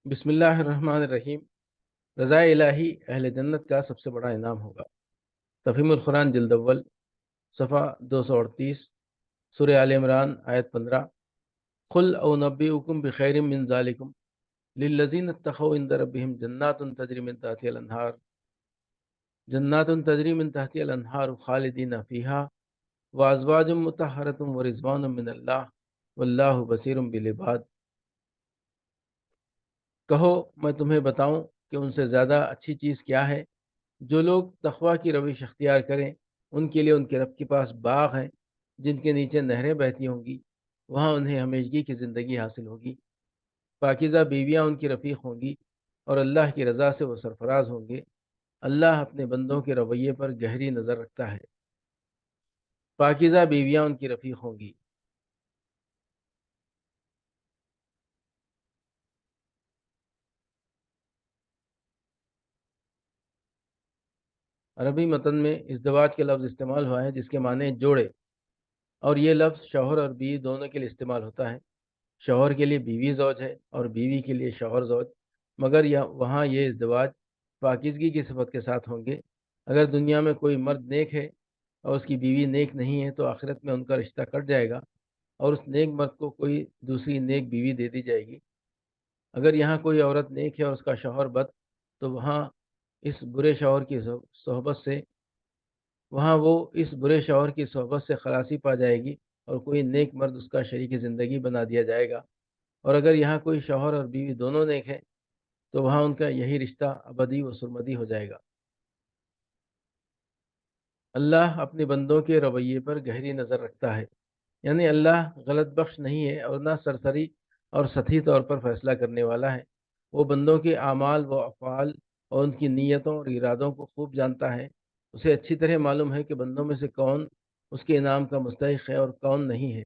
बिस्मिल्लाहिर्रहमानिर्रहीम। रज़ा इलाही अहल जन्नत का सबसे बड़ा इनाम होगा। तफ़हीमुल कुरान जिल्द अव्वल सफ़ा 238 सूरह आल इमरान आयत 15। कुल औ नब्बिउकुम बिखैरिम मिन ज़ालिकुम लिल्लज़ीना इत्तक़ौ इंद रब्बिहिम जन्नातुन तजरी मिन तहतिहल अनहार खालिदीन फ़ीहा व अज़वाजुम मुतहहरतुम व रिज़वानुम मिनल्लाह वल्लाहु बसीरुम बिल इबाद। कहो, मैं तुम्हें बताऊं कि उनसे ज़्यादा अच्छी चीज़ क्या है। जो लोग तक़वा की रविश अख्तियार करें उनके लिए उनके रब के पास बाग हैं जिनके नीचे नहरें बहती होंगी। वहाँ उन्हें हमेशगी की ज़िंदगी हासिल होगी। पाकीज़ा बीवियाँ उनकी रफ़ीक होंगी और अल्लाह की रज़ा से वो सरफराज होंगे। अल्लाह अपने बंदों के रवैये पर गहरी नज़र रखता है। पाकीज़ा बीवियाँ उनकी रफ़ीक होंगी। अरबी मतन में इज़्दिवाज के लफ्ज़ इस्तेमाल हुआ है जिसके माने जोड़े, और ये लफ्ज़ शौहर और बीवी दोनों के लिए इस्तेमाल होता है। शौहर के लिए बीवी ज़ौज है और बीवी के लिए शौहर ज़ौज, मगर यह वहाँ ये इज़्दिवाज पाकीज़गी की सिफत के साथ होंगे। अगर दुनिया में कोई मर्द नेक है और उसकी बीवी नेक नहीं है तो आखिरत में उनका रिश्ता कट जाएगा और उस नेक मर्द को कोई दूसरी नेक बीवी दे दी जाएगी। अगर यहाँ कोई औरत नेक है और उसका शौहर बद, तो इस बुरे शौहर की सोहबत से वहाँ वो इस बुरे शौहर की सोहबत से खलासी पा जाएगी और कोई नेक मर्द उसका शरीक ज़िंदगी बना दिया जाएगा। और अगर यहाँ कोई शौहर और बीवी दोनों नेक हैं तो वहाँ उनका यही रिश्ता अबदी व सुरमदी हो जाएगा। अल्लाह अपने बंदों के रवैये पर गहरी नज़र रखता है, यानी अल्लाह गलत बख्श नहीं है और ना सरसरी और सतही तौर पर फैसला करने वाला है। वो बंदों के आमाल व अफ़आल और उनकी नीयतों और इरादों को खूब जानता है। उसे अच्छी तरह मालूम है कि बंदों में से कौन उसके इनाम का मुस्तहिक है और कौन नहीं है।